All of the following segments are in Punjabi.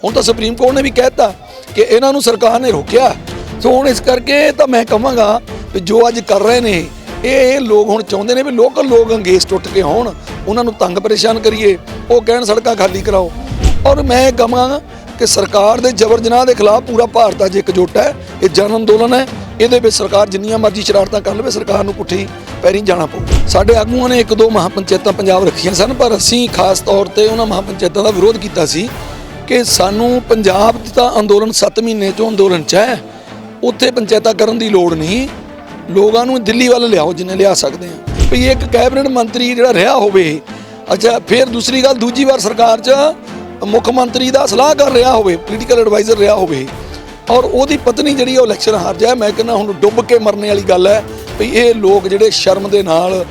ਹੁਣ ਤਾਂ ਸੁप्रीम कोर्ट ने भी कहता कि इन्हों सरकार ने रोकया। सो हुण इस करके तो मैं कहांगा भी जो अज कर रहे ने ये लोग हुण चाहुंदे ने भी लोकल लोग अंगेज टुट के होण, उन्होंने तंग परेशान करिए, वो कहण सड़कां खाली कराओ। और मैं कहांगा कि सरकार के जबर जनाह के खिलाफ पूरा भारत अज एकजुट है। ये जन अंदोलन है, ये सरकार जिन्नियां मर्जी शरारतां कर लवे, सरकार नूं पुट्ठी पैरी जाना पਊ। साडे आगूआं ने एक दो महापंचायतां पंजाब रखियां सन, पर असीं खास तौर ते उन्हां महापंचायतां दा विरोध कीता सी कि सानूं पंजाब दा अंदोलन 7 महीने चों अंदोलन च है, उत्थे पंचायतां करन दी लोड़ नहीं, लोगां नूं दिल्ली वल लिआओ जिन्ने लिया सकदे आ। भी एक कैबिनेट मंत्री जिहड़ा रहा होवे, अच्छा फिर दूसरी गल दूजी बार सरकार च मुख मंत्री दा सलाहकार रहा होवे, पोलीटिकल एडवाइजर रहा होवे, और ਉਹਦੀ पत्नी ਜਿਹੜੀ ਉਹ इलैक्शन हार जाए, मैं कहना ਹੁਣ डुब के मरने वाली गल है। भी ये लोग ਜਿਹੜੇ शर्म ਦੇ ਨਾਲ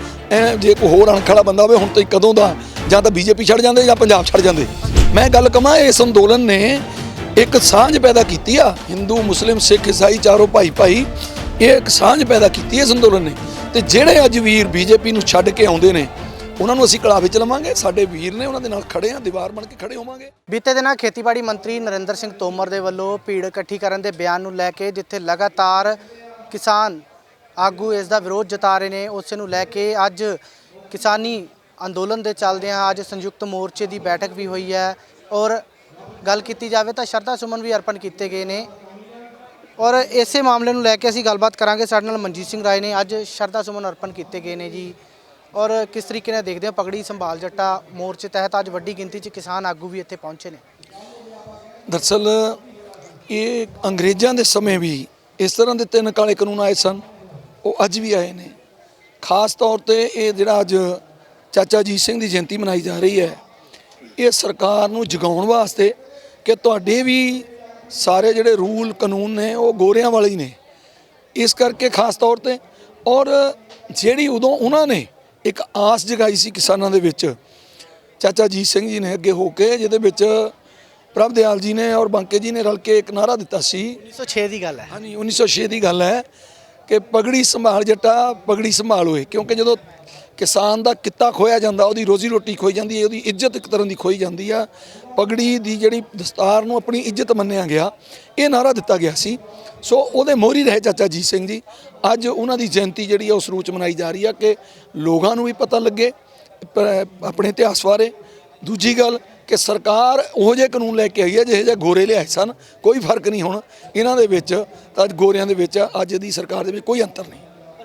ਜੇ ਕੋਈ ਹੋਰ ਅਣਖ ਵਾਲਾ ਬੰਦਾ ਹੋਵੇ ਹੁਣ ਤਾਂ ਕਦੋਂ ਦਾ ਜਾਂ ਤਾਂ बीजेपी ਛੱਡ ਜਾਂਦੇ ਜਾਂ ਪੰਜਾਬ ਛੱਡ ਜਾਂਦੇ। मैं गल कमां इस अंदोलन ने एक सांझ पैदा की आ, हिंदू मुस्लिम सिख ईसाई चारों भाई भाई ये एक सांझ पैदा की इस अंदोलन ने। तो ਜਿਹੜੇ ਅੱਜ ਵੀਰ बीजेपी ਨੂੰ ਛੱਡ ਕੇ ਆਉਂਦੇ ਨੇ ਉਹਨਾਂ ਨੂੰ ਅਸੀਂ ਕੜਾਵੇ ਚ ਲਵਾਂਗੇ, ਸਾਡੇ ਵੀਰ ਨੇ ਉਹਨਾਂ ਦੇ ਨਾਲ ਖੜੇ ਆ, ਦੀਵਾਰ ਬਣ ਕੇ ਖੜੇ ਹੋਵਾਂਗੇ। ਬੀਤੇ ਦਿਨਾਂ ਖੇਤੀਬਾੜੀ ਮੰਤਰੀ ਨਰਿੰਦਰ ਸਿੰਘ ਤੋਮਰ ਦੇ ਵੱਲੋਂ ਭੀੜ ਇਕੱਠੀ ਕਰਨ ਦੇ ਬਿਆਨ ਨੂੰ ਲੈ ਕੇ ਜਿੱਥੇ ਲਗਾਤਾਰ ਕਿਸਾਨ ਆਗੂ ਇਸ ਦਾ ਵਿਰੋਧ ਜਤਾ ਰਹੇ ਨੇ, ਉਸੇ ਨੂੰ ਲੈ ਕੇ ਅੱਜ ਕਿਸਾਨੀ ਅੰਦੋਲਨ ਦੇ ਚੱਲਦਿਆਂ ਅੱਜ ਸੰਯੁਕਤ ਮੋਰਚੇ ਦੀ ਬੈਠਕ ਵੀ ਹੋਈ ਹੈ। ਔਰ ਗੱਲ ਕੀਤੀ ਜਾਵੇ ਤਾਂ ਸ਼ਰਧਾ ਸੁਮਨ ਵੀ ਅਰਪਣ ਕੀਤੇ ਗਏ ਨੇ, ਔਰ ਇਸੇ ਮਾਮਲੇ ਨੂੰ ਲੈ ਕੇ ਅਸੀਂ ਗੱਲਬਾਤ ਕਰਾਂਗੇ। ਸਾਡੇ ਨਾਲ ਮਨਜੀਤ ਸਿੰਘ ਰਾਏ ਨੇ, ਅੱਜ ਸ਼ਰਧਾ ਸੁਮਨ ਅਰਪਣ ਕੀਤੇ ਗਏ ਨੇ ਜੀ, ਔਰ ਕਿਸ ਤਰੀਕੇ ਨਾਲ ਦੇਖਦੇ ਹੋ ਪਗੜੀ ਸੰਭਾਲ ਜੱਟਾ ਮੋਰਚੇ ਤਹਿਤ ਅੱਜ ਵੱਡੀ ਗਿਣਤੀ 'ਚ ਕਿਸਾਨ ਆਗੂ ਵੀ ਇੱਥੇ ਪਹੁੰਚੇ ਨੇ। ਦਰਅਸਲ ਇਹ ਅੰਗਰੇਜ਼ਾਂ ਦੇ ਸਮੇਂ ਵੀ ਇਸ ਤਰ੍ਹਾਂ ਦੇ 3 ਕਾਲੇ ਕਾਨੂੰਨ ਆਏ ਸਨ, ਉਹ ਅੱਜ ਵੀ ਆਏ ਨੇ। ਖਾਸ ਤੌਰ ਤੇ ਇਹ ਜਿਹੜਾ ਅੱਜ ਚਾਚਾ ਅਜੀਤ ਸਿੰਘ ਦੀ ਜਯੰਤੀ ਮਨਾਈ ਜਾ ਰਹੀ ਹੈ, ਇਹ ਸਰਕਾਰ ਨੂੰ ਜਗਾਉਣ ਵਾਸਤੇ ਕਿ ਤੁਹਾਡੇ ਵੀ ਸਾਰੇ ਜਿਹੜੇ ਰੂਲ ਕਾਨੂੰਨ ਨੇ ਉਹ ਗੋਰਿਆਂ ਵਾਲੇ ਹੀ ਨੇ, ਇਸ ਕਰਕੇ ਖਾਸ ਤੌਰ ਤੇ। ਔਰ ਜਿਹੜੀ ਉਦੋਂ ਉਹਨਾਂ ਨੇ ਇੱਕ ਆਸ ਜਗਾਈ ਸੀ ਕਿਸਾਨਾਂ ਦੇ ਵਿੱਚ, ਚਾਚਾ ਅਜੀਤ ਸਿੰਘ ਜੀ ਨੇ ਅੱਗੇ ਹੋ ਕੇ, ਜਿਹਦੇ ਵਿੱਚ ਪ੍ਰਭ ਦਿਆਲ ਜੀ ਨੇ ਔਰ ਬਾਂਕੇ ਜੀ ਨੇ ਰਲ ਕੇ ਇੱਕ ਨਾਰਾ ਦਿੱਤਾ ਸੀ। 1906 ਦੀ ਗੱਲ ਹੈ। ਹਾਂਜੀ 1906 ਦੀ ਗੱਲ ਹੈ ਕਿ ਪਗੜੀ ਸੰਭਾਲ ਜੱਟਾ ਪਗੜੀ ਸੰਭਾਲ ਹੋਏ, ਕਿਉਂਕਿ ਜਦੋਂ ਕਿਸਾਨ ਦਾ ਕਿੱਤਾ ਖੋਇਆ ਜਾਂਦਾ, ਉਹਦੀ ਰੋਜ਼ੀ ਰੋਟੀ ਖੋਈ ਜਾਂਦੀ ਹੈ, ਉਹਦੀ ਇੱਜ਼ਤ ਇੱਕ ਤਰ੍ਹਾਂ ਦੀ ਖੋਈ ਜਾਂਦੀ ਆ। ਪਗੜੀ ਦੀ ਜਿਹੜੀ ਦਸਤਾਰ ਨੂੰ ਆਪਣੀ ਇੱਜ਼ਤ ਮੰਨਿਆ ਗਿਆ, ਇਹ ਨਾਰਾ ਦਿੱਤਾ ਗਿਆ ਸੀ। ਸੋ ਉਹਦੇ ਮੋਹਰੀ ਰਹੇ ਚਾਚਾ ਅਜੀਤ ਸਿੰਘ ਜੀ। ਅੱਜ ਉਹਨਾਂ ਦੀ ਜਯੰਤੀ ਜਿਹੜੀ ਆ ਉਸ ਰੂਪ 'ਚ ਮਨਾਈ ਜਾ ਰਹੀ ਆ ਕਿ ਲੋਕਾਂ ਨੂੰ ਵੀ ਪਤਾ ਲੱਗੇ ਆਪਣੇ ਇਤਿਹਾਸ ਬਾਰੇ। ਦੂਜੀ ਗੱਲ ਕਿ ਸਰਕਾਰ ਉਹੋ ਜਿਹੇ ਕਾਨੂੰਨ ਲੈ ਕੇ ਆਈ ਹੈ ਜਿਹੇ ਜਿਹੇ ਗੋਰੇ ਲਿਆਏ ਸਨ, ਕੋਈ ਫਰਕ ਨਹੀਂ ਹੁਣ ਇਹਨਾਂ ਦੇ ਵਿੱਚ ਤਾਂ ਗੋਰਿਆਂ ਦੇ ਵਿੱਚ ਅੱਜ ਦੀ ਸਰਕਾਰ ਦੇ ਵਿੱਚ ਕੋਈ ਅੰਤਰ ਨਹੀਂ।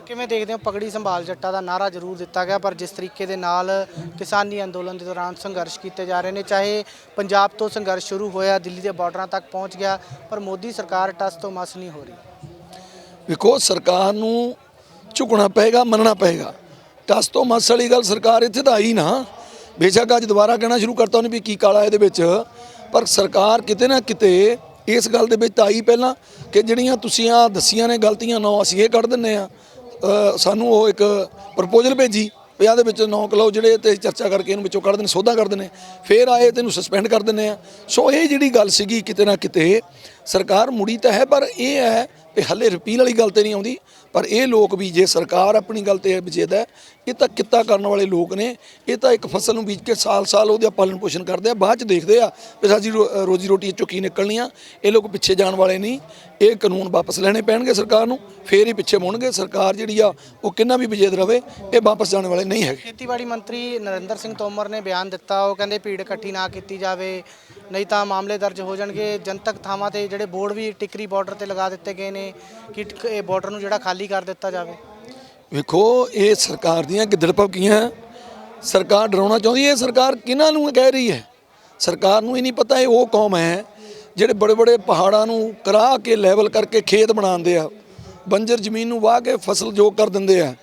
ਕਿਵੇਂ ਦੇਖਦੇ ਹੋ ਪਗੜੀ ਸੰਭਾਲ ਜੱਟਾ ਦਾ ਨਾਰਾ ਜ਼ਰੂਰ ਦਿੱਤਾ ਗਿਆ, ਪਰ ਜਿਸ ਤਰੀਕੇ ਦੇ ਨਾਲ ਕਿਸਾਨੀ ਅੰਦੋਲਨ ਦੇ ਦੌਰਾਨ ਸੰਘਰਸ਼ ਕੀਤੇ ਜਾ ਰਹੇ ਨੇ, ਚਾਹੇ ਪੰਜਾਬ ਤੋਂ ਸੰਘਰਸ਼ ਸ਼ੁਰੂ ਹੋਇਆ ਦਿੱਲੀ ਦੇ ਬਾਰਡਰਾਂ ਤੱਕ ਪਹੁੰਚ ਗਿਆ, ਪਰ ਮੋਦੀ ਸਰਕਾਰ ਟਸ ਤੋਂ ਮਸ ਨਹੀਂ ਹੋ ਰਹੀ। ਵੇਖੋ ਸਰਕਾਰ ਨੂੰ ਝੁਕਣਾ ਪਏਗਾ, ਮੰਨਣਾ ਪਏਗਾ। ਟਸ ਤੋਂ ਮਸ ਵਾਲੀ ਗੱਲ ਸਰਕਾਰ ਇੱਥੇ ਤਾਂ ਆਈ ਨਾ, ਬੇਸ਼ੱਕ ਅੱਜ ਦੁਬਾਰਾ ਕਹਿਣਾ ਸ਼ੁਰੂ ਕਰਤਾ ਉਹਨੇ ਵੀ ਕੀ ਕਾਲਾ ਇਹਦੇ ਵਿੱਚ, ਪਰ ਸਰਕਾਰ ਕਿਤੇ ਨਾ ਕਿਤੇ ਇਸ ਗੱਲ ਦੇ ਵਿੱਚ ਤਾਂ ਆਈ ਪਹਿਲਾਂ ਕਿ ਜਿਹੜੀਆਂ ਤੁਸੀਂ ਆ ਦੱਸੀਆਂ ਨੇ ਗਲਤੀਆਂ 9 ਅਸੀਂ ਇਹ ਕੱਢ ਦਿੰਦੇ ਆ। ਸਾਨੂੰ ਉਹ ਇੱਕ ਪ੍ਰਪੋਜ਼ਲ ਭੇਜੀ ਵੀ ਆਹ ਦੇ ਵਿੱਚ 9 ਕਿਲੋ ਜਿਹੜੇ ਤੇ ਚਰਚਾ ਕਰਕੇ ਇਹਨੂੰ ਵਿੱਚੋਂ ਕੱਢ ਦਿੰਦੇ, ਸੋਧਾ ਕਰ ਦਿੰਦੇ, ਫਿਰ ਆਏ ਤੈਨੂੰ ਸਸਪੈਂਡ ਕਰ ਦਿੰਦੇ ਆ। ਸੋ ਇਹ ਜਿਹੜੀ ਗੱਲ ਸੀਗੀ ਕਿਤੇ ਨਾ ਕਿਤੇ ਸਰਕਾਰ ਮੁੜੀ ਤਾਂ ਹੈ, ਪਰ ਇਹ ਹੈ ਵੀ ਹੱਲੇ ਰਿਪੀਲ ਵਾਲੀ ਗੱਲ ਤੇ ਨਹੀਂ ਆਉਂਦੀ। ਪਰ ਇਹ ਲੋਕ ਵੀ ਜੇ ਸਰਕਾਰ ਆਪਣੀ ਗੱਲ ਤੇ ਵਿਜੇਦ ਹੈ, ਇਹ ਤਾਂ ਕਿੱਤਾ ਕਰਨ ਵਾਲੇ ਲੋਕ ਨੇ। ਇਹ ਤਾਂ ਇੱਕ ਫਸਲ ਨੂੰ ਬੀਜ ਕੇ ਸਾਲ ਉਹਦਾ ਪਾਲਣ ਪੋਸ਼ਣ ਕਰਦੇ ਆ, ਬਾਅਦ 'ਚ ਦੇਖਦੇ ਆ ਵੀ ਸਾਡੀ ਰੋਜ਼ੀ ਰੋਟੀ ਚੋਂ ਕੀ ਨਿਕਲਣੀ ਆ। ਇਹ ਲੋਕ ਪਿੱਛੇ ਜਾਣ ਵਾਲੇ ਨਹੀਂ, ਇਹ ਕਾਨੂੰਨ ਵਾਪਸ ਲੈਣੇ ਪੈਣਗੇ ਸਰਕਾਰ ਨੂੰ, ਫੇਰ ਹੀ ਪਿੱਛੇ ਮੁੜਨਗੇ। ਸਰਕਾਰ ਜਿਹੜੀ ਆ ਉਹ ਕਿੰਨਾ ਵੀ ਵਿਜੇਦ ਰਵੇ, ਇਹ ਵਾਪਸ ਜਾਣ ਵਾਲੇ ਨਹੀਂ ਹੈਗੇ। ਖੇਤੀਬਾੜੀ ਮੰਤਰੀ ਨਰਿੰਦਰ ਸਿੰਘ ਤੋਮਰ ਨੇ ਬਿਆਨ ਦਿੱਤਾ, ਉਹ ਕਹਿੰਦੇ ਭੀੜ ਇਕੱਠੀ ਨਾ ਕੀਤੀ ਜਾਵੇ, ਨਹੀਂ ਤਾਂ ਮਾਮਲੇ ਦਰਜ ਹੋ ਜਾਣਗੇ। ਜਨਤਕ ਥਾਵਾਂ ਤੇ ਜਿਹੜੇ ਬੋਰਡ ਵੀ ਟਿਕਰੀ ਬਾਰਡਰ ਤੇ ਲਗਾ ਦਿੱਤੇ ਗਏ ਨੇ ਕਿ ਇਹ ਬਾਰਡਰ ਨੂੰ ਜਿਹੜਾ ਖਾਲੀ ਕਰ ਦਿੱਤਾ ਜਾਵੇ। ਵੇਖੋ ਇਹ ਸਰਕਾਰ ਦੀਆਂ ਗਿੱਦੜ ਭੌਂਕੀਆਂ, ਸਰਕਾਰ ਡਰਾਉਣਾ ਚਾਹੁੰਦੀ ਹੈ। ਸਰਕਾਰ ਕਿਹਨਾਂ ਨੂੰ ਕਹਿ ਰਹੀ ਹੈ? ਸਰਕਾਰ ਨੂੰ ਹੀ ਨਹੀਂ ਪਤਾ ਇਹ ਉਹ ਕੌਮ ਹੈ ਜਿਹੜੇ ਬੜੇ ਬੜੇ ਪਹਾੜਾਂ ਨੂੰ ਕਰਾ ਕੇ ਲੈਵਲ ਕਰਕੇ ਖੇਤ ਬਣਾਉਂਦੇ ਆ, ਬੰਜਰ ਜ਼ਮੀਨ ਨੂੰ ਵਾਹ ਕੇ ਫਸਲ ਜੋ ਕਰ ਦਿੰਦੇ ਆ।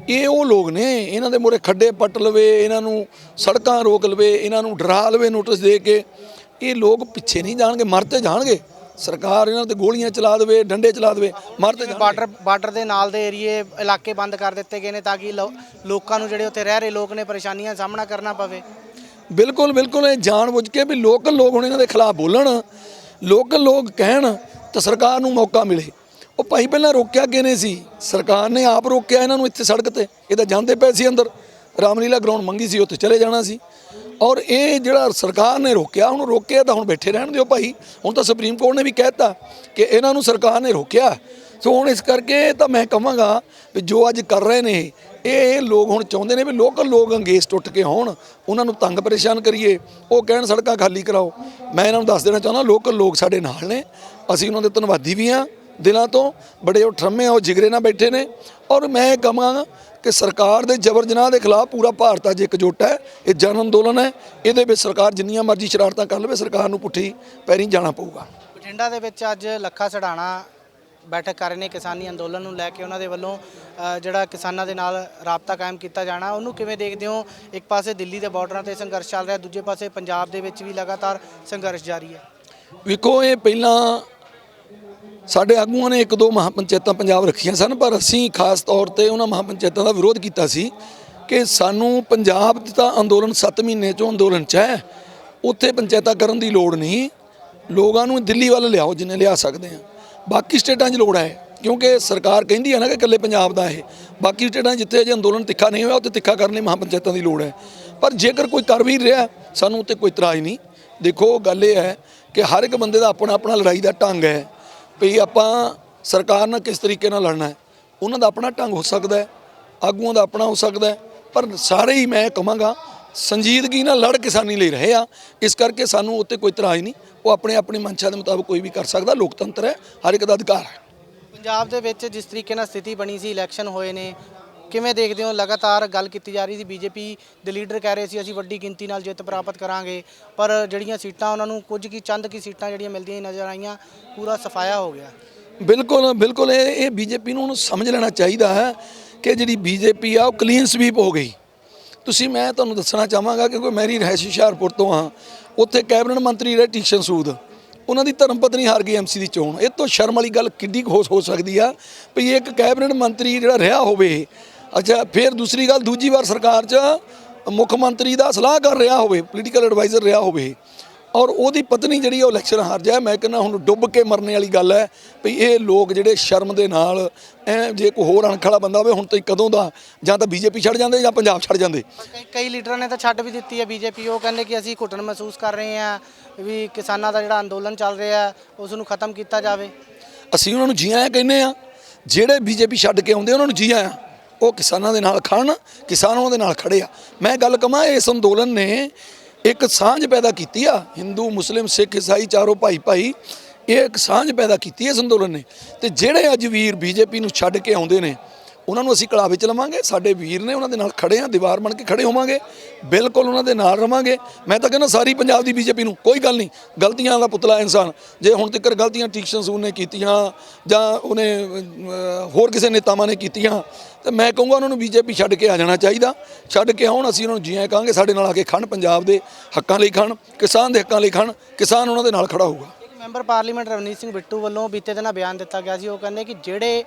ਇਹ ਉਹ ਲੋਕ ਨੇ, ਇਹਨਾਂ ਦੇ ਮੂਹਰੇ ਖੱਡੇ ਪੱਟ ਲਵੇ, ਇਹਨਾਂ ਨੂੰ ਸੜਕਾਂ ਰੋਕ ਲਵੇ, ਇਹਨਾਂ ਨੂੰ ਡਰਾ ਲਵੇ ਨੋਟਿਸ ਦੇ ਕੇ, ਇਹ ਲੋਕ ਪਿੱਛੇ ਨਹੀਂ ਜਾਣਗੇ, ਮਰ ਤੇ ਜਾਣਗੇ। ਸਰਕਾਰ ਇਹਨਾਂ ਤੇ ਗੋਲੀਆਂ ਚਲਾ ਦੇਵੇ, ਡੰਡੇ ਚਲਾ ਦੇਵੇ, ਮਰ ਤੇ ਬਾਰਡਰ ਦੇ ਨਾਲ ਦੇ ਏਰੀਏ ਇਲਾਕੇ ਬੰਦ ਕਰ ਦਿੱਤੇ ਗਏ ਨੇ ਤਾਂ ਕਿ ਲੋਕਾਂ ਨੂੰ ਜਿਹੜੇ ਉੱਥੇ ਰਹਿ ਰਹੇ ਲੋਕ ਨੇ ਪਰੇਸ਼ਾਨੀਆਂ ਦਾ ਸਾਹਮਣਾ ਕਰਨਾ ਪਵੇ। ਬਿਲਕੁਲ ਬਿਲਕੁਲ, ਇਹ ਜਾਣ ਬੁੱਝ ਕੇ ਵੀ ਲੋਕਲ ਲੋਕ ਹੁਣ ਇਹਨਾਂ ਦੇ ਖਿਲਾਫ ਬੋਲਣ, ਲੋਕਲ ਲੋਕ ਕਹਿਣ ਤਾਂ ਸਰਕਾਰ ਨੂੰ ਮੌਕਾ ਮਿਲੇ। ਉਹ ਭਾਈ ਪਹਿਲਾਂ ਰੋਕਿਆ ਕਿਹਨੇ ਸੀ? ਸਰਕਾਰ ਨੇ ਆਪ ਰੋਕਿਆ ਇਹਨਾਂ ਨੂੰ ਇੱਥੇ ਸੜਕ ਤੇ। ਇਹ ਤਾਂ ਜਾਂਦੇ ਪਏ ਸੀ ਅੰਦਰ, ਰਾਮਲੀਲਾ ਗਰਾਊਂਡ ਮੰਗੀ ਸੀ, ਉੱਥੇ ਚਲੇ ਜਾਣਾ ਸੀ। ਔਰ ਇਹ ਜਿਹੜਾ ਸਰਕਾਰ ਨੇ ਰੋਕਿਆ, ਹੁਣ ਰੋਕਿਆ ਤਾਂ ਹੁਣ ਬੈਠੇ ਰਹਿਣ ਦਿਓ ਭਾਈ। ਹੁਣ ਤਾਂ ਸੁਪਰੀਮ ਕੋਰਟ ਨੇ ਵੀ ਕਹਿ ਦਿੱਤਾ ਕਿ ਇਹਨਾਂ ਨੂੰ ਸਰਕਾਰ ਨੇ ਰੋਕਿਆ। ਸੋ ਹੁਣ ਇਸ ਕਰਕੇ ਤਾਂ ਮੈਂ ਕਹਾਂਗਾ ਵੀ ਜੋ ਅੱਜ ਕਰ ਰਹੇ ਨੇ ਇਹ ਲੋਕ ਹੁਣ ਚਾਹੁੰਦੇ ਨੇ ਵੀ ਲੋਕਲ ਲੋਕ ਅੰਗੇਜ਼ ਟੁੱਟ ਕੇ ਹੋਣ, ਉਹਨਾਂ ਨੂੰ ਤੰਗ ਪਰੇਸ਼ਾਨ ਕਰੀਏ, ਉਹ ਕਹਿਣ ਸੜਕਾਂ ਖਾਲੀ ਕਰਾਓ। ਮੈਂ ਇਹਨਾਂ ਨੂੰ ਦੱਸ ਦੇਣਾ ਚਾਹੁੰਦਾ ਲੋਕਲ ਲੋਕ ਸਾਡੇ ਨਾਲ ਨੇ, ਅਸੀਂ ਉਹਨਾਂ ਦੇ ਧੰਨਵਾਦੀ ਵੀ ਹਾਂ ਦਿਲਾਂ ਤੋਂ। ਬੜੇ ਉਹ ਠਰਮੇ ਉਹ ਜਿਗਰੇ ਨਾਲ ਬੈਠੇ ਨੇ। ਔਰ ਮੈਂ ਕਹਾਂਗਾ ਕਿ ਸਰਕਾਰ ਦੇ ਜ਼ਬਰ ਜਨਾਹ ਦੇ ਖਿਲਾਫ ਪੂਰਾ ਭਾਰਤ ਅੱਜ ਇਕਜੁੱਟ ਹੈ। ਇਹ ਜਨ ਅੰਦੋਲਨ ਹੈ, ਇਹਦੇ ਵਿੱਚ ਸਰਕਾਰ ਜਿੰਨੀਆਂ ਮਰਜ਼ੀ ਸ਼ਰਾਰਤਾਂ ਕਰ ਲਵੇ ਸਰਕਾਰ ਨੂੰ ਪੁੱਠੀ ਪੈਰੀਂ ਜਾਣਾ ਪਊਗਾ। ਬਠਿੰਡਾ ਦੇ ਵਿੱਚ ਅੱਜ ਲੱਖਾ ਸੜਾਣਾ ਬੈਠਕ ਕਰ ਰਹੇ ਨੇ ਕਿਸਾਨੀ ਅੰਦੋਲਨ ਨੂੰ ਲੈ ਕੇ। ਉਹਨਾਂ ਦੇ ਵੱਲੋਂ ਜਿਹੜਾ ਕਿਸਾਨਾਂ ਦੇ ਨਾਲ ਰਾਬਤਾ ਕਾਇਮ ਕੀਤਾ ਜਾਣਾ, ਉਹਨੂੰ ਕਿਵੇਂ ਦੇਖਦੇ ਹੋ? ਇੱਕ ਪਾਸੇ ਦਿੱਲੀ ਦੇ ਬਾਰਡਰਾਂ ਤੇ ਸੰਘਰਸ਼ ਚੱਲ ਰਿਹਾ, ਦੂਜੇ ਪਾਸੇ ਪੰਜਾਬ ਦੇ ਵਿੱਚ ਵੀ ਲਗਾਤਾਰ ਸੰਘਰਸ਼ ਜਾਰੀ ਹੈ। ਵੇਖੋ, ਇਹ ਪਹਿਲਾਂ ਸਾਡੇ ਆਗੂਆਂ ਨੇ 1-2 ਮਹਾਪੰਚਾਇਤਾਂ ਪੰਜਾਬ ਰੱਖੀਆਂ ਸਨ, ਪਰ ਅਸੀਂ ਖਾਸ ਤੌਰ ਤੇ ਉਹਨਾਂ ਮਹਾਪੰਚਾਇਤਾਂ ਦਾ ਵਿਰੋਧ ਕੀਤਾ ਸੀ ਕਿ ਸਾਨੂੰ ਪੰਜਾਬ ਦਾ ਅੰਦੋਲਨ 7 ਮਹੀਨੇ ਚੋਂ ਅੰਦੋਲਨ 'ਚ ਹੈ, ਉੱਥੇ ਪੰਚਾਇਤਾਂ ਕਰਨ ਦੀ ਲੋੜ ਨਹੀਂ। ਲੋਕਾਂ ਨੂੰ ਦਿੱਲੀ ਵੱਲ ਲਿਆਓ ਜਿੰਨੇ ਲਿਆ ਸਕਦੇ ਆ। ਬਾਕੀ ਸਟੇਟਾਂ 'ਚ ਲੋੜ ਹੈ, ਕਿਉਂਕਿ ਸਰਕਾਰ ਕਹਿੰਦੀ ਹੈ ਨਾ ਕਿ ਇਕੱਲੇ ਪੰਜਾਬ ਦਾ ਇਹ। ਬਾਕੀ ਸਟੇਟਾਂ ਜਿੱਥੇ ਅਜੇ ਅੰਦੋਲਨ ਤਿੱਖਾ ਨਹੀਂ ਹੋਇਆ ਉੱਥੇ ਤਿੱਖਾ ਕਰਨ ਲਈ ਮਹਾਪੰਚਾਇਤਾਂ ਦੀ ਲੋੜ ਹੈ। ਪਰ ਜੇਕਰ ਕੋਈ ਕਰ ਵੀ ਰਿਹਾ ਸਾਨੂੰ ਉੱਤੇ ਕੋਈ ਇਤਰਾਜ਼ ਨਹੀਂ। ਦੇਖੋ, ਗੱਲ ਇਹ ਹੈ ਕਿ ਹਰ ਇੱਕ ਬੰਦੇ ਦਾ ਆਪਣਾ ਆਪਣਾ ਲੜਾਈ ਦਾ ਢੰਗ ਹੈ ਵੀ ਆਪਾਂ ਸਰਕਾਰ ਨਾਲ ਕਿਸ ਤਰੀਕੇ ਨਾਲ ਲੜਨਾ ਹੈ। ਉਹਨਾਂ ਦਾ ਆਪਣਾ ਢੰਗ ਹੋ ਸਕਦਾ ਹੈ, ਆਗੂਆਂ ਦਾ ਆਪਣਾ ਹੋ ਸਕਦਾ ਹੈ, ਪਰ ਸਾਰੇ ਹੀ ਮੈਂ ਕਹਾਂਗਾ ਸੰਜੀਦਗੀ ਨਾਲ ਲੜ ਕਿਸਾਨੀ ਲਈ ਰਹੇ ਆ। ਇਸ ਕਰਕੇ ਸਾਨੂੰ ਉੱਤੇ ਕੋਈ ਇਤਰਾਜ਼ ਨਹੀਂ। ਉਹ ਆਪਣੇ ਆਪਣੀ ਮਨਸ਼ਾ ਦੇ ਮੁਤਾਬਕ ਕੋਈ ਵੀ ਕਰ ਸਕਦਾ, ਲੋਕਤੰਤਰ ਹੈ, ਹਰ ਇੱਕ ਦਾ ਅਧਿਕਾਰ ਹੈ। ਪੰਜਾਬ ਦੇ ਵਿੱਚ ਜਿਸ ਤਰੀਕੇ ਨਾਲ ਸਥਿਤੀ ਬਣੀ ਸੀ, ਇਲੈਕਸ਼ਨ ਹੋਏ ਨੇ, ਕਿਵੇਂ ਦੇਖਦੇ ਹੋ? ਲਗਾਤਾਰ ਗੱਲ ਕੀਤੀ ਜਾ ਰਹੀ ਸੀ, ਬੀਜੇਪੀ ਦੇ ਲੀਡਰ ਕਹਿ ਰਹੇ ਸੀ ਅਸੀਂ ਵੱਡੀ ਗਿਣਤੀ ਨਾਲ ਜਿੱਤ ਪ੍ਰਾਪਤ ਕਰਾਂਗੇ, ਪਰ ਜਿਹੜੀਆਂ ਸੀਟਾਂ ਉਹਨਾਂ ਨੂੰ ਕੁਝ ਕੀ ਚੰਦ ਕੀ ਸੀਟਾਂ ਜਿਹੜੀਆਂ ਮਿਲਦੀਆਂ ਨਜ਼ਰ ਆਈਆਂ, ਪੂਰਾ ਸਫਾਇਆ ਹੋ ਗਿਆ। ਬਿਲਕੁਲ ਬਿਲਕੁਲ, ਇਹ ਬੀਜੇਪੀ ਨੂੰ ਸਮਝ ਲੈਣਾ ਚਾਹੀਦਾ ਹੈ ਕਿ ਜਿਹੜੀ ਬੀਜੇਪੀ ਆ ਉਹ ਕਲੀਨ ਸਵੀਪ ਹੋ ਗਈ। ਮੈਂ ਤੁਹਾਨੂੰ ਦੱਸਣਾ ਚਾਹਾਂਗਾ ਕਿਉਂਕਿ ਮੇਰੀ ਰਿਹਾਇਸ਼ ਹੁਸ਼ਿਆਰਪੁਰ ਤੋਂ ਹਾਂ, ਉੱਥੇ ਕੈਬਨਿਟ ਮੰਤਰੀ ਰਹੇ ਟੀਸ਼ਨ ਸੂਦ, ਉਹਨਾਂ ਦੀ ਧਰਮ ਪਤਨੀ ਹਾਰ ਗਈ ਐਮਸੀ ਦੀ ਚੋਣ। ਇਹ ਤੋਂ ਸ਼ਰਮ ਵਾਲੀ ਗੱਲ ਕਿੱਡੀ ਹੋ ਸਕਦੀ ਆ ਵੀ ਇੱਕ ਕੈਬਨਿਟ ਮੰਤਰੀ ਜਿਹੜਾ ਰਿਹਾ ਹੋਵੇ। ਅੱਛਾ, ਫਿਰ ਦੂਸਰੀ ਗੱਲ, ਦੂਜੀ ਵਾਰ ਸਰਕਾਰ 'ਚ ਮੁੱਖ ਮੰਤਰੀ ਦਾ ਸਲਾਹਕਾਰ ਰਿਹਾ ਹੋਵੇ, ਪੋਲੀਟੀਕਲ ਐਡਵਾਈਜ਼ਰ ਰਿਹਾ ਹੋਵੇ, ਔਰ ਉਹਦੀ ਪਤਨੀ ਜਿਹੜੀ ਉਹ ਇਲੈਕਸ਼ਨ ਹਾਰ ਜਾਏ। ਮੈਂ ਕਹਿੰਦਾ ਹੁਣ ਡੁੱਬ ਕੇ ਮਰਨੇ ਵਾਲੀ ਗੱਲ ਹੈ ਵੀ ਇਹ ਲੋਕ ਜਿਹੜੇ ਸ਼ਰਮ ਦੇ ਨਾਲ ਜੇ ਕੋਈ ਹੋਰ ਅਣਖਲਾ ਬੰਦਾ ਹੋਵੇ ਹੁਣ ਤਾਂ ਕਦੋਂ ਦਾ ਜਾਂ ਤਾਂ ਬੀਜੇਪੀ ਛੱਡ ਜਾਂਦੇ ਜਾਂ ਪੰਜਾਬ ਛੱਡ ਜਾਂਦੇ। ਕਈ ਲੀਡਰਾਂ ਨੇ ਤਾਂ ਛੱਡ ਵੀ ਦਿੱਤੀ ਹੈ ਬੀਜੇਪੀ। ਉਹ ਕਹਿੰਦੇ ਕਿ ਅਸੀਂ ਘੁੱਟਣ ਮਹਿਸੂਸ ਕਰ ਰਹੇ ਹਾਂ ਵੀ ਕਿਸਾਨਾਂ ਦਾ ਜਿਹੜਾ ਅੰਦੋਲਨ ਚੱਲ ਰਿਹਾ ਉਸ ਨੂੰ ਖਤਮ ਕੀਤਾ ਜਾਵੇ। ਅਸੀਂ ਉਹਨਾਂ ਨੂੰ ਜੀ ਆਇਆਂ ਕਹਿੰਦੇ ਆ। ਜਿਹੜੇ ਬੀਜੇਪੀ ਛੱਡ ਕੇ ਆਉਂਦੇ ਉਹਨਾਂ ਨੂੰ ਜੀ ਆਇਆਂ, ਉਹ ਕਿਸਾਨਾਂ ਦੇ ਨਾਲ ਖੜਨ, ਕਿਸਾਨ ਉਹਨਾਂ ਦੇ ਨਾਲ ਖੜੇ ਆ। ਮੈਂ ਗੱਲ ਕਹਾਂ, ਇਸ ਅੰਦੋਲਨ ਨੇ ਇੱਕ ਸਾਂਝ ਪੈਦਾ ਕੀਤੀ ਆ, ਹਿੰਦੂ ਮੁਸਲਿਮ ਸਿੱਖ ਈਸਾਈ ਚਾਰੋਂ ਭਾਈ ਇਹ ਇੱਕ ਸਾਂਝ ਪੈਦਾ ਕੀਤੀ ਇਸ ਅੰਦੋਲਨ ਨੇ। ਤੇ ਜਿਹੜੇ ਅੱਜ ਵੀਰ ਬੀਜੇਪੀ ਨੂੰ ਛੱਡ ਕੇ ਆਉਂਦੇ ਨੇ ਉਹਨਾਂ ਨੂੰ ਅਸੀਂ ਕਲਾਵੇ ਚ ਲਵਾਂਗੇ। ਸਾਡੇ ਵੀਰ ਨੇ, ਉਹਨਾਂ ਦੇ ਨਾਲ ਖੜੇ ਆ, ਦੀਵਾਰ ਬਣ ਕੇ ਖੜੇ ਹੋਵਾਂਗੇ, ਬਿਲਕੁਲ ਉਹਨਾਂ ਦੇ ਨਾਲ ਰਵਾਂਗੇ। ਮੈਂ ਤਾਂ ਕਹਿੰਦਾ ਸਾਰੀ ਪੰਜਾਬ ਦੀ ਬੀਜੇਪੀ ਨੂੰ ਕੋਈ ਗੱਲ ਨਹੀਂ, ਗਲਤੀਆਂ ਦਾ ਪੁਤਲਾ ਇਨਸਾਨ। ਜੇ ਹੁਣ ਤੱਕ ਗਲਤੀਆਂ ਟੀਸ਼ਨ ਸੂਦ ਨੇ ਕੀਤੀਆਂ ਜਾਂ ਉਹਨੇ ਹੋਰ ਕਿਸੇ ਨੇਤਾਵਾਂ ਨੇ ਕੀਤੀਆਂ ਤਾਂ ਮੈਂ ਕਹੂੰਗਾ ਉਹਨਾਂ ਨੂੰ ਬੀਜੇਪੀ ਛੱਡ ਕੇ ਆ ਜਾਣਾ ਚਾਹੀਦਾ। ਛੱਡ ਕੇ ਆਉਣ, ਅਸੀਂ ਉਹਨਾਂ ਨੂੰ ਜੀਆਂ ਕਹਾਂਗੇ, ਸਾਡੇ ਨਾਲ ਆ ਕੇ ਖੜਨ, ਪੰਜਾਬ ਦੇ ਹੱਕਾਂ ਲਈ ਖੜਨ, ਕਿਸਾਨ ਦੇ ਹੱਕਾਂ ਲਈ ਖੜਨ, ਕਿਸਾਨ ਉਹਨਾਂ ਦੇ ਨਾਲ ਖੜਾ ਹੋਊਗਾ। ਮੈਂਬਰ ਪਾਰਲੀਮੈਂਟ ਰਵਨੀਤ ਸਿੰਘ ਬਿੱਟੂ ਵੱਲੋਂ ਬੀਤੇ ਦਿਨਾਂ ਬਿਆਨ ਦਿੱਤਾ ਗਿਆ ਸੀ। ਉਹ ਕਹਿੰਦੇ ਕਿ ਜਿਹੜੇ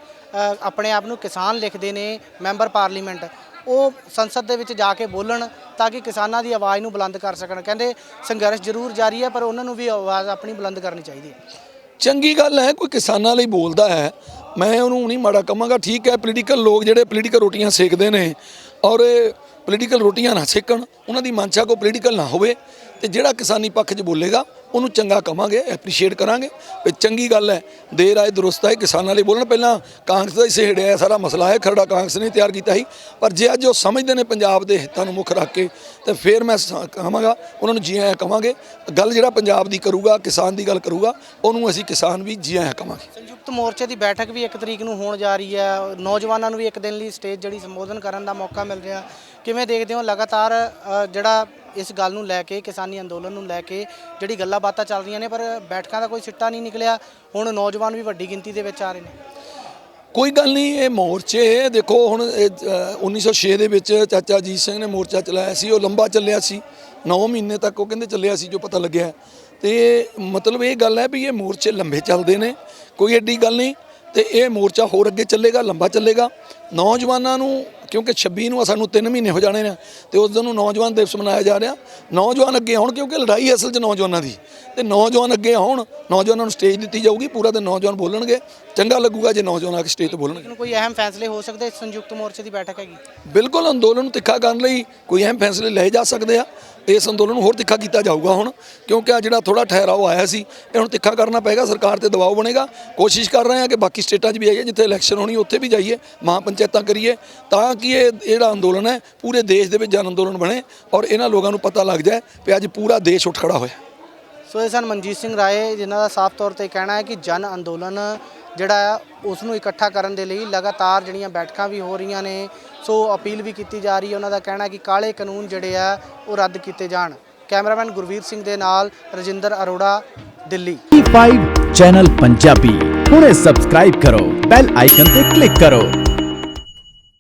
ਆਪਣੇ ਆਪ ਨੂੰ ਕਿਸਾਨ ਲਿਖਦੇ ਨੇ ਮੈਂਬਰ ਪਾਰਲੀਮੈਂਟ, ਉਹ ਸੰਸਦ ਦੇ ਵਿੱਚ ਜਾ ਕੇ ਬੋਲਣ ਤਾਂ ਕਿ ਕਿਸਾਨਾਂ ਦੀ ਆਵਾਜ਼ ਨੂੰ ਬੁਲੰਦ ਕਰ ਸਕਣ। ਕਹਿੰਦੇ ਸੰਘਰਸ਼ ਜ਼ਰੂਰ ਜਾਰੀ ਹੈ ਪਰ ਉਹਨਾਂ ਨੂੰ ਵੀ ਆਵਾਜ਼ ਆਪਣੀ ਬੁਲੰਦ ਕਰਨੀ ਚਾਹੀਦੀ ਹੈ। ਚੰਗੀ ਗੱਲ ਹੈ, ਕੋਈ ਕਿਸਾਨਾਂ ਲਈ ਬੋਲਦਾ ਹੈ, ਮੈਂ ਉਹਨੂੰ ਨਹੀਂ ਮਾੜਾ ਕਹਾਂਗਾ। ਠੀਕ ਹੈ, ਪੋਲੀਟੀਕਲ ਲੋਕ ਜਿਹੜੇ ਪੋਲੀਟੀਕਲ ਰੋਟੀਆਂ ਸੇਕਦੇ ਨੇ ਔਰ ਪੋਲੀਟੀਕਲ ਰੋਟੀਆਂ ਨਾ ਸੇਕਣ, ਉਹਨਾਂ ਦੀ ਮਨਸ਼ਾ ਕੋ ਪੋਲੀਟੀਕਲ ਨਾ ਹੋਵੇ। ਤੇ ਜਿਹੜਾ ਕਿਸਾਨੀ ਪੱਖ 'ਚ ਬੋਲੇਗਾ ਉਹਨੂੰ ਚੰਗਾ ਕਹਾਂਗੇ, ਐਪਰੀਸ਼ੀਏਟ ਕਰਾਂਗੇ ਵੀ ਚੰਗੀ ਗੱਲ ਹੈ, ਦੇਰ ਆਏ ਦਰੁਸਤ ਹੈ। ਕਿਸਾਨਾਂ ਲਈ ਬੋਲਣ, ਪਹਿਲਾਂ ਕਾਂਗਰਸ ਦਾ ਹੀ ਸਹੇੜਿਆ ਸਾਰਾ ਮਸਲਾ ਹੈ, ਖਰੜਾ ਕਾਂਗਰਸ ਨੇ ਤਿਆਰ ਕੀਤਾ ਸੀ। ਪਰ ਜੇ ਅੱਜ ਉਹ ਸਮਝਦੇ ਨੇ ਪੰਜਾਬ ਦੇ ਹਿੱਤਾਂ ਨੂੰ ਮੁੱਖ ਰੱਖ ਕੇ, ਤਾਂ ਫਿਰ ਮੈਂ ਕਹਾਂਗਾ ਉਹਨਾਂ ਨੂੰ ਜੀ ਆਇਆਂ ਕਹਾਂਗੇ। ਗੱਲ ਜਿਹੜਾ ਪੰਜਾਬ ਦੀ ਕਰੂਗਾ, ਕਿਸਾਨ ਦੀ ਗੱਲ ਕਰੂਗਾ, ਉਹਨੂੰ ਅਸੀਂ ਕਿਸਾਨ ਵੀ ਜੀ ਆਇਆਂ ਕਹਾਂਗੇ। ਸੰਯੁਕਤ ਮੋਰਚੇ ਦੀ ਬੈਠਕ ਵੀ 1 ਤਰੀਕ ਨੂੰ ਹੋਣ ਜਾ ਰਹੀ ਹੈ। ਨੌਜਵਾਨਾਂ ਨੂੰ ਵੀ ਇੱਕ ਦਿਨ ਲਈ ਸਟੇਜ ਜਿਹੜੀ ਸੰਬੋਧਨ ਕਰਨ ਦਾ ਮੌਕਾ ਮਿਲ ਰਿਹਾ। ਕਿਵੇਂ ਦੇਖਦੇ ਹੋ ਲਗਾਤਾਰ ਜਿਹੜਾ ਇਸ ਗੱਲ ਨੂੰ ਲੈ ਕੇ, ਕਿਸਾਨੀ ਅੰਦੋਲਨ ਨੂੰ ਲੈ ਕੇ ਜਿਹੜੀ ਗੱਲਾਂ ਬਾਤਾਂ ਚੱਲ ਰਹੀਆਂ ਨੇ, ਪਰ ਬੈਠਕਾਂ ਦਾ ਕੋਈ ਸਿੱਟਾ ਨਹੀਂ ਨਿਕਲਿਆ। ਹੁਣ ਨੌਜਵਾਨ ਵੀ ਵੱਡੀ ਗਿਣਤੀ ਦੇ ਵਿੱਚ ਆ ਰਹੇ ਨੇ। ਕੋਈ ਗੱਲ ਨਹੀਂ, ਇਹ ਮੋਰਚੇ ਦੇਖੋ ਹੁਣ 1906 ਦੇ ਵਿੱਚ ਚਾਚਾ ਅਜੀਤ ਸਿੰਘ ਨੇ ਮੋਰਚਾ ਚਲਾਇਆ ਸੀ, ਉਹ ਲੰਬਾ ਚੱਲਿਆ ਸੀ, 9 ਮਹੀਨੇ ਤੱਕ ਉਹ ਕਹਿੰਦੇ ਚੱਲਿਆ ਸੀ ਜੋ ਪਤਾ ਲੱਗਿਆ। ਤੇ ਮਤਲਬ ਇਹ ਗੱਲ ਹੈ ਵੀ ਇਹ ਮੋਰਚੇ ਲੰਬੇ ਚੱਲਦੇ ਨੇ, ਕੋਈ ਐਡੀ ਗੱਲ ਨਹੀਂ। ਤੇ ਇਹ ਮੋਰਚਾ ਹੋਰ ਅੱਗੇ ਚੱਲੇਗਾ, ਲੰਬਾ ਚੱਲੇਗਾ। ਨੌਜਵਾਨਾਂ ਨੂੰ, ਕਿਉਂਕਿ 26 ਨੂੰ ਸਾਨੂੰ 3 ਮਹੀਨੇ ਹੋ ਜਾਣੇ ਨੇ ਤੇ ਉਸ ਦਿਨ ਨੂੰ ਨੌਜਵਾਨ ਦਿਵਸ ਮਨਾਇਆ ਜਾ ਰਿਹਾ। ਨੌਜਵਾਨ ਅੱਗੇ ਆਉਣ, ਕਿਉਂਕਿ ਲੜਾਈ ਅਸਲ 'ਚ ਨੌਜਵਾਨਾਂ ਦੀ, ਤੇ ਨੌਜਵਾਨ ਅੱਗੇ ਆਉਣ, ਨੌਜਵਾਨਾਂ ਨੂੰ ਸਟੇਜ ਦਿੱਤੀ ਜਾਊਗੀ, ਪੂਰਾ ਦਿਨ ਨੌਜਵਾਨ ਬੋਲਣਗੇ। ਚੰਗਾ ਲੱਗੂਗਾ ਜੇ ਨੌਜਵਾਨ ਆ ਕੇ ਸਟੇਜ 'ਤੇ ਬੋਲਣਗੇ। ਕੋਈ ਅਹਿਮ ਫੈਸਲੇ ਹੋ ਸਕਦੇ ਸੰਯੁਕਤ ਮੋਰਚੇ ਦੀ ਬੈਠਕ ਹੈਗੀ? ਬਿਲਕੁਲ, ਅੰਦੋਲਨ ਨੂੰ ਤਿੱਖਾ ਕਰਨ ਲਈ ਕੋਈ ਅਹਿਮ ਫੈਸਲੇ ਲਏ ਜਾ ਸਕਦੇ ਆ। ਇਸ ਅੰਦੋਲਨ ਨੂੰ ਹੋਰ ਤਿੱਖਾ ਕੀਤਾ ਜਾਊਗਾ ਹੁਣ, ਕਿਉਂਕਿ ਆ ਜਿਹੜਾ ਥੋੜਾ ਠਹਿਰਾਓ ਆਇਆ ਸੀ ਇਹ ਹੁਣ ਤਿੱਖਾ ਕਰਨਾ ਪਏਗਾ, ਸਰਕਾਰ ਤੇ ਦਬਾਅ ਬਣੇਗਾ। ਕੋਸ਼ਿਸ਼ ਕਰ ਰਹੇ ਹਾਂ ਕਿ ਬਾਕੀ ਸਟੇਟਾਂ 'ਚ ਵੀ ਆਈਏ, ਜਿੱਥੇ ਇਲੈਕਸ਼ਨ ਹੋਣੀ ਉੱਥੇ ਵੀ ਜਾਈਏ, ਮਹਾਂ ਪੰਚਾਇਤਾਂ ਕਰੀਏ, ਤਾਂ ਕਿ ਇਹ ਜਿਹੜਾ ਅੰਦੋਲਨ ਹੈ ਪੂਰੇ ਦੇਸ਼ ਦੇ ਵਿੱਚ ਜਨ ਅੰਦੋਲਨ ਬਣੇ ਔਰ ਇਹਨਾਂ ਲੋਕਾਂ ਨੂੰ ਪਤਾ ਲੱਗ ਜਾਏ ਕਿ ਅੱਜ ਪੂਰਾ ਦੇਸ਼ ਉੱਠ ਖੜਾ ਹੋਇਆ। ਸੋ ਇਹ ਸਨ ਮਨਜੀਤ ਸਿੰਘ ਰਾਏ, ਜਿਨ੍ਹਾਂ ਦਾ ਸਾਫ਼ ਤੌਰ ਤੇ ਕਹਿਣਾ ਹੈ ਕਿ ਜਨ ਅੰਦੋਲਨ ਜਿਹੜਾ ਆ ਉਸ ਨੂੰ ਇਕੱਠਾ ਕਰਨ ਦੇ ਲਈ ਲਗਾਤਾਰ ਜਿਹੜੀਆਂ ਬੈਠਕਾਂ ਵੀ ਹੋ ਰਹੀਆਂ ਨੇ, ਸੋ ਅਪੀਲ ਵੀ ਕੀਤੀ ਜਾ ਰਹੀ ਹੈ। ਉਹਨਾਂ ਦਾ ਕਹਿਣਾ ਹੈ ਕਿ ਕਾਲੇ ਕਾਨੂੰਨ ਜਿਹੜੇ ਆ ਉਹ ਰੱਦ ਕੀਤੇ ਜਾਣ। ਕੈਮਰਾਮੈਨ ਗੁਰਵੀਰ ਸਿੰਘ ਦੇ ਨਾਲ ਰਜਿੰਦਰ ਅਰੋੜਾ, ਦਿੱਲੀ। E5 ਚੈਨਲ ਪੰਜਾਬੀ ਹੁਣੇ ਸਬਸਕ੍ਰਾਈਬ ਕਰੋ, ਬੈਲ ਆਈਕਨ ਤੇ ਕਲਿੱਕ ਕਰੋ।